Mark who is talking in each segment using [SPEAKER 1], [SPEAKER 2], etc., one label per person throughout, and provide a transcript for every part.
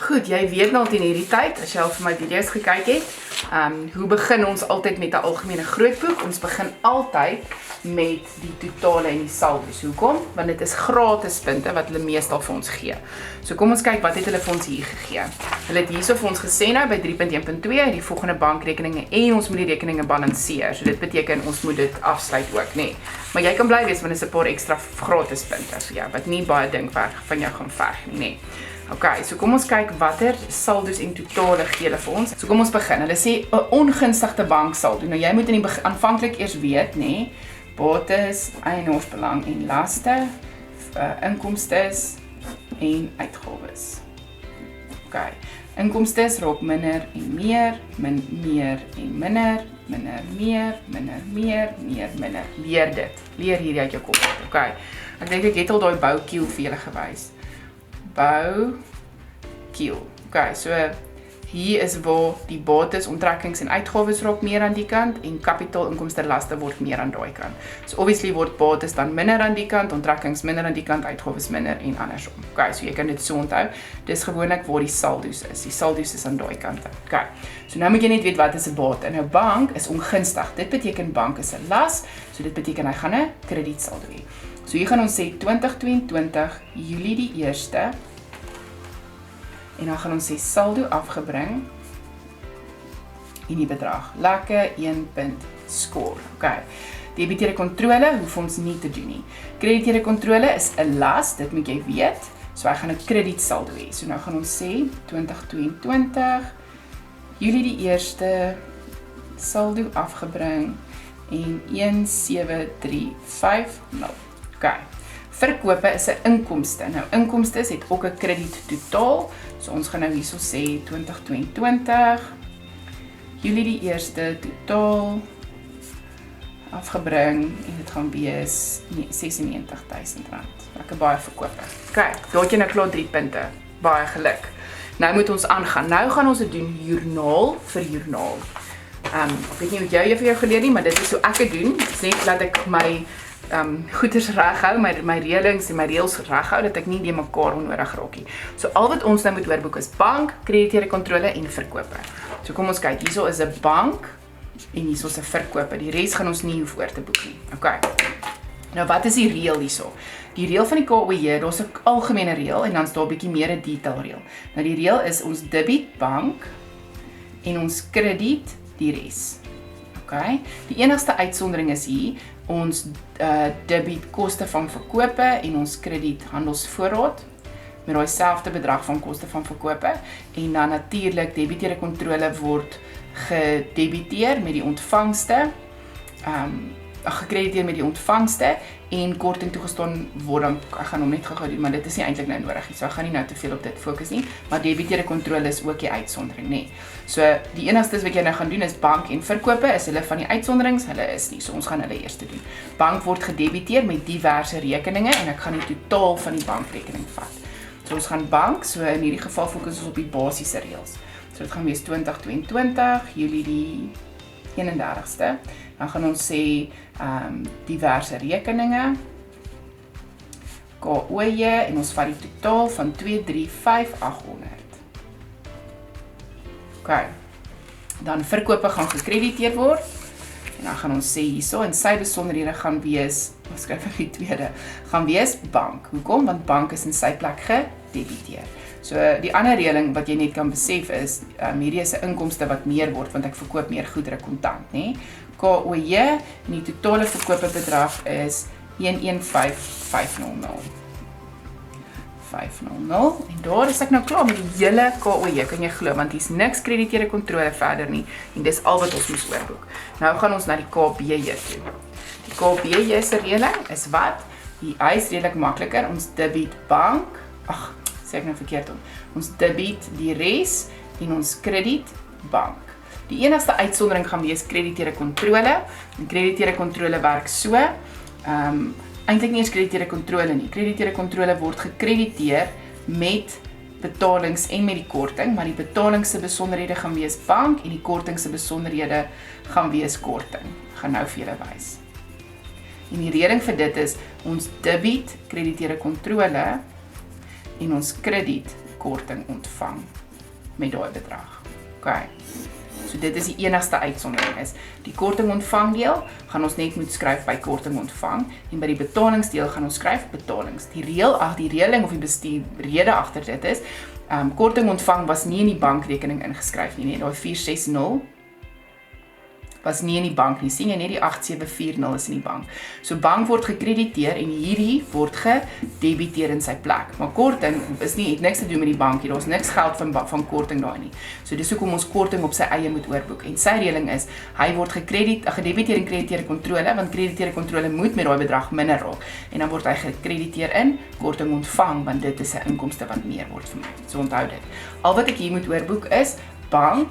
[SPEAKER 1] Goed, jy weet nou teen hierdie tyd, as jy al vir my video's gekyk het, hoe begin ons altyd met 'n algemene grootboek? Ons begin altyd met die totale en die saldos. Hoekom? Want dit is gratis punte wat hulle meestal vir ons gee. So kom ons kyk wat het hulle vir ons hier gegee. Hulle het hierso vir ons gesê nou by 3.1.2 die volgende bankrekeninge en ons moet die rekeninge balanseer. So dit beteken ons moet dit afsluit ook, nê. Maar jy kan bly wees want dit is 'n paar ekstra gratis punte vir jou wat nie baie ding van jou gaan verg nie, nê. Okay, so kom ons kyk watter saldos en totale gee hulle vir ons. So kom ons begin. Hulle sê 'n ongunstigde banksaldo. Nou jy moet aanvanklik eers weet, nê, bates, eienaarsbelang en laste, inkomstes en uitgawes. Okay. Inkomstes raak minder en meer, meer en minder, meer, meer, minder. Leer dit. Leer hierdie uit jou kop. Okay. Ek dink ek het al daai boukiel vir julle gewys. Boukiel. Okay, so hier is waar die bates, onttrekkings en uitgawes raak meer aan die kant en kapitaalinkomste laste word meer aan daai kant. So obviously word bates dan minder aan die kant, onttrekkings minder aan die kant, uitgawes minder en andersom. Okay, so jy kan dit so onthou. Dis gewoonlik waar die saldos is. Die saldos is aan daai kante. Okay. So nou moet jy net weet wat is 'n bate. Nou bank is ongunstig. Dit beteken bank is 'n las. So dit beteken hy gaan 'n kredietsaldo hê. So hier gaan ons sê 2022 Julie die 1ste en dan gaan ons sê saldo afgebring en die bedrag. Lekker 1 punt score. Okay. Debiteure kontrole hoef ons nie te doen nie. Krediteure kontrole is 'n las, dit moet jy weet. So hy gaan 'n kredietsaldo hê. So nou gaan ons sê 2022 Julie die 1ste saldo afgebring en 17350. Okay. Verkope is 'n inkomste. Nou inkomstes het ook 'n krediet totaal. So ons gaan nou hierso sê 2022 Julie die 1ste totaal afgebring en dit gaan wees R96.000. Lekker baie verkope. Okay, daar het jy nou klaar 3 punte. Baie geluk. Nou moet ons aangaan. Nou gaan ons dit doen joernaal vir joernaal. Ek weet nie hoe jy vir jou geleer nie, maar dit is hoe ek dit doen. Dis net dat ek my goeders reghou, my reëlings en my reëls reghou, dat ek nie die mekaar onnodig raak nie. So al wat ons nou moet oorboek is bank, krediteure kontrole en verkope. So kom ons kyk, hierso is 'n bank en hierso is 'n verkope. Die res gaan ons nie hoef oor te boek nie. Okay. Nou wat is die reël hierso? Die reël van die KOJ, daar's 'n algemene reël en dan is daar 'n bietjie meer 'n detail reël. Nou die reël is ons debiet bank en ons krediet die res. Okay. Die enigste uitsondering is hier ons debiet koste van verkope en ons krediet handelsvoorraad met daai selfde bedrag van koste van verkope en dan natuurlik debiteure kontrole word gedebiteer met die ontvangste, gekrediteer met die ontvangste en korting toegestaan word dan, ek gaan hom net gou doen, maar dit is nie eintlik nou nodig nie, so ek gaan nie nou te veel op dit fokus nie, maar debiteure kontrole is ook die uitsondering, nê. So die enigstes wat jy nou gaan doen is bank en verkope, is hulle van die uitsonderings, hulle is nie, so ons gaan hulle eers doen. Bank word gedebiteer met diverse rekeninge en ek gaan die totaal van die bankrekening vat. So ons gaan bank, so in hierdie geval fokus ons op die basiese reëls. So dit gaan wees 2022 Julie die 31ste. Dan gaan ons sê diverse rekeninge, KOJ en ons vat die totaal van 235.800. Okay. Dan verkope gaan gekrediteer word. En dan gaan ons sê hierso en sy besonderhede gaan wees, wat skryf ek die tweede, gaan wees bank. Hoekom? Want bank is in sy plek gedebiteer. So die ander reëling wat jy net kan besef is, hierdie is 'n inkomste wat meer word want ek verkoop meer goedere kontant, nê. KOJ en die totale verkope bedrag is 115.500. 500 en daar is ek nou klaar met die hele KOJ, kan jy glo, want hier's niks krediteure kontrole verder nie en dis al wat ons moes oorboek. Nou gaan ons na die KBJ toe. Die KBJ se reëling is wat? Hy is redelik makliker, ons debiet bank, sê ek nou verkeerd om, ons debiet die res en ons krediet bank. Die enigste uitsondering gaan wees krediteure kontrole, en krediteure kontrole werk so, eintlik nie eens krediteure kontrole nie. Krediteure kontrole word gekrediteer met betalings en met die korting, maar die betalings se besonderhede gaan wees bank en die korting se besonderhede gaan wees korting. Ek gaan nou vir julle wys. En die rede vir dit is ons debiet krediteure kontrole en ons krediet korting ontvang. met daai bedrag. Okay. So dit is die enigste uitsondering is. Die korting ontvangdeel gaan ons net moet skryf by korting ontvang en by die betalingsdeel gaan ons skryf betalings. Die reëling of die rede agter dit is, korting ontvang was nie in die bankrekening ingeskryf nie, daai 460 was nie in die bank nie, sien jy net die 8740 is in die bank. So bank word gekrediteer en hierdie word gedebiteer in sy plek. Maar korting het niks te doen met die bank hier, daar is niks geld van korting daar nie. So dis hoekom ons korting op sy eie moet oorboek. En sy reëling is, hy word gedebiteer in krediteerde kontrole, want krediteerde kontrole moet met daai bedrag minder raak. En dan word hy gekrediteer in korting ontvang, want dit is 'n inkomste wat meer word vir my. So onthou dit. Al wat ek hier moet oorboek is bank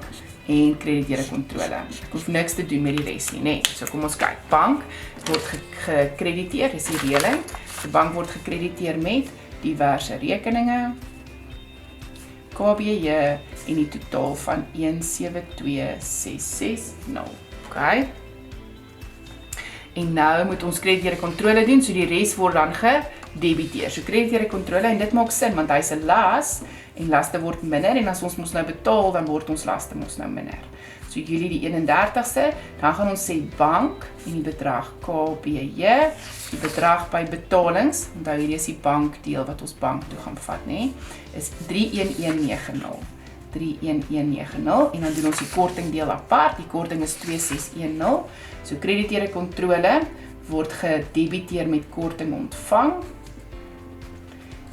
[SPEAKER 1] en krediteerde kontrole. Ek hoef niks te doen met die res nie, nee. So kom ons kyk. Bank word gekrediteer, dis die reëling. Die bank word gekrediteer met diverse rekeninge, KBJ en die totaal van 172,660. Okay. En nou moet ons krediteerde kontrole doen, so die res word dan gedebiteer. So krediteerde kontrole, en dit maak sin, want hy is 'n las, en laste word minder, en as ons mos nou betaal, dan word ons laste mos nou minder. So Julie die 31ste, dan gaan ons sê bank, en die bedrag KBJ, die bedrag by betalings, onthou hierdie is die bankdeel wat ons bank toe gaan vat, nee, is 31190. 31190, en dan doen ons die kortingdeel apart, die korting is 2610, so krediteerde kontrole word gedebiteer met korting ontvang,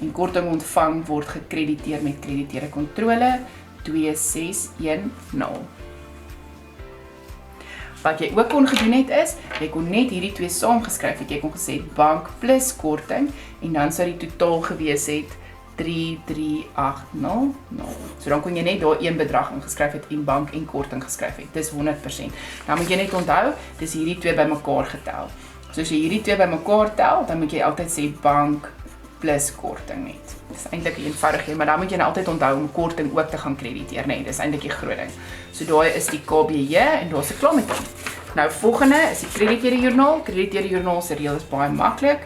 [SPEAKER 1] en korting ontvang word gekrediteer met krediteerde kontrole 2610. Wat jy ook kon gedoen het is, jy kon net hierdie twee saamgeskryf het, jy kon gesê bank plus korting, en dan sou die totaal gewees het 33800. So dan kon jy net daar een bedrag ingeskryf het en bank en korting geskryf het. Dis 100%. Dan moet jy net onthou, dis hierdie twee bymekaar getel. So as jy hierdie twee bymekaar tel, dan moet jy altyd sê bank plus korting net. Dis eintlik eenvoudig, maar dan moet jy nou altyd onthou om korting ook te gaan krediteer, nee, dis eintlik die groot ding. So daai is die KBJ en daar's 'n klaar met hom. Nou volgende is die krediteerde joernaal. Krediteerde joernaal se reël is baie maklik.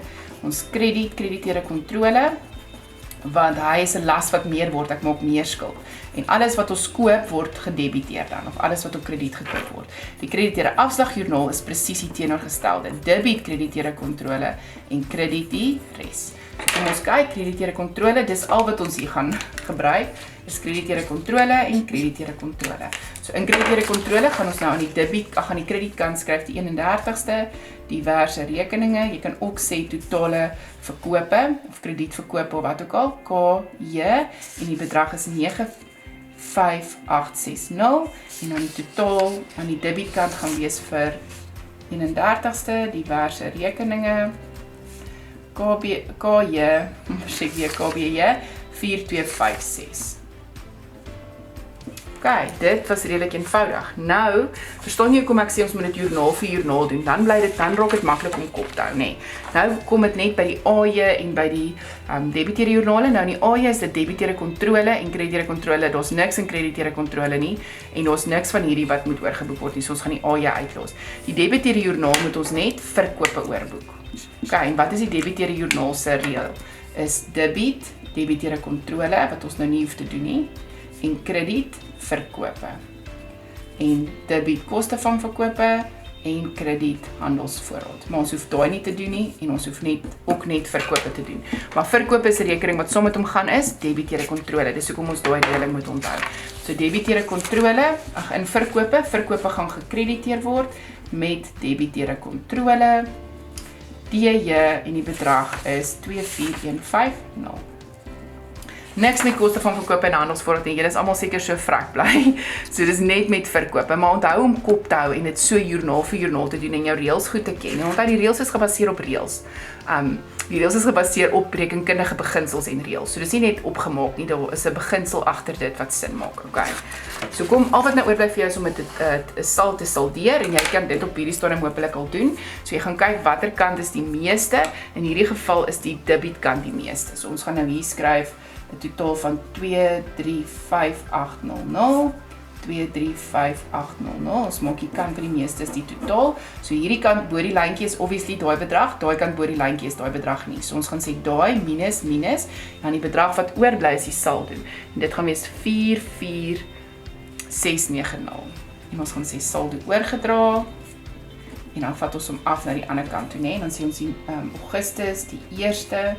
[SPEAKER 1] Ons krediteerde kontrole, want hy is 'n las wat meer word, ek maak meer skuld. En alles wat ons koop word gedebiteer dan, of alles wat op krediet gekoop word. Die krediteerde afslagjoernaal is presies die teenoorgestelde. Debiet krediteerde kontrole en krediet die res. So kom ons kyk, krediteerde kontrole, dis al wat ons hier gaan gebruik, is krediteerde kontrole en krediteerde kontrole. So in krediteerde kontrole gaan ons nou aan die kredietkant skryf die 31ste, diverse rekeninge, jy kan ook sê totale verkope, of kredietverkope of wat ook al, KJ, en die bedrag is 95860, en dan die totaal aan die debietkant gaan wees vir 31ste, diverse rekeninge, KJ, 4256. Okay, dit was redelik eenvoudig. Nou, verstaan jy hoekom ek sê ons moet dit joernaal vir joernaal doen, dan raak dit maklik om kop te hou, nee. Nou kom dit net by die AJ en by die debiteerde joernale. Nou in die AJ is dit debiteerde kontrole en krediteerde kontrole, daar's niks in krediteerde kontrole nie, en daar's niks van hierdie wat moet oorgeboek word nie, so ons gaan die AJ uitlos. Die debiteerde joernaal moet ons net verkope oorboek. Okay, en wat is die debiteerde joernaal se reël? Is debiteerde kontrole, wat ons nou nie hoef te doen nie, en krediet verkope. En debiet koste van verkope en krediet handelsvoorraad. Maar ons hoef daai nie te doen nie en ons hoef ook net verkope te doen. Maar verkope is 'n rekening wat saam met hom gaan is debiteerde kontrole. Dis hoekom ons daai reëling moet onthou. So debiteerde kontrole, in verkope gaan gekrediteer word met debiteerde kontrole. DJ en die bedrag is 24150. Niks met koste van verkope en handelsvoorraad nie. Julle is almal seker so vrek bly. So dis net met verkope, maar onthou om kop te hou en dit so joernaal vir joernaal te doen en jou reëls goed te ken. En onthou die reëls is gebaseer op reëls. Die reëls is gebaseer op rekenkundige beginsels en reëls. So dis nie net opgemaak nie, daar is 'n beginsel agter dit wat sin maak, okay? So kom, al wat nou oorbly vir jou is om dit te saldeer en jy kan dit op hierdie stadium hopelik al doen. So jy gaan kyk watter kant is die meeste. In hierdie geval is die debietkant die meeste. So ons gaan nou hier skryf 'n totaal van 235800 235,800. Ons maak die kant wat die meeste is die totaal. So hierdie kant bo die lyntjie is obviously daai bedrag, daai kant bo die lyntjie is daai bedrag nie. So ons gaan sê daai minus minus, dan die bedrag wat oorbly is die saldo. En dit gaan wees 44690. En ons gaan sê saldo oorgedra. En dan vat ons hom af na die ander kant toe, né? En dan sê ons Augustus, die eerste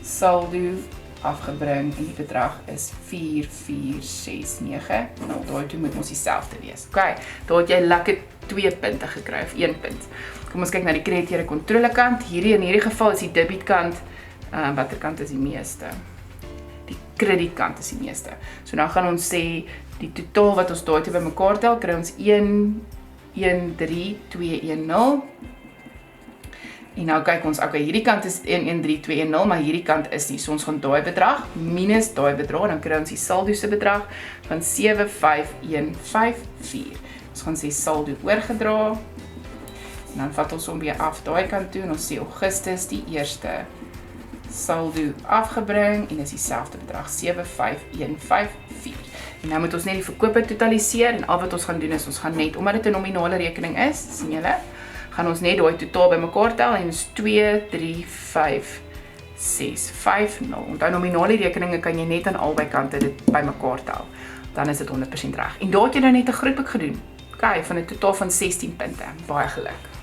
[SPEAKER 1] saldo afgebring en die bedrag is 44690. Nou, daai toe moet ons dieselfde wees. OK, daar het jy lekker 2 punte gekry of 1 punt. Kom ons kyk na die krediteure kontrole kant. Hierdie in hierdie geval is die debietkant, watter kant is die meeste? Die kredietkant is die meeste. So nou gaan ons sê die totaal wat ons daai toe bymekaar tel, kry ons 113,210. En nou kyk ons, okay, hierdie kant is 113,210, maar hierdie kant is nie. So ons gaan daai bedrag minus daai bedrag, dan kry ons die saldo se bedrag van 75154. Ons gaan sê saldo oorgedra. En dan vat ons hom weer af daai kant toe en ons sê Augustus die eerste saldo afgebring en is dieselfde bedrag 75154. En nou moet ons net die verkope totaliseer en al wat ons gaan doen is ons gaan net, omdat dit 'n nominale rekening is, sien julle, gaan ons net daai totaal bymekaar tel en is 235,650. Onthou nominale rekeninge kan jy net aan albei kante dit bymekaar tel. Dan is dit 100% reg. En daar het jy nou net 'n groepie gedoen. OK, van 'n totaal van 16 punte. Baie geluk.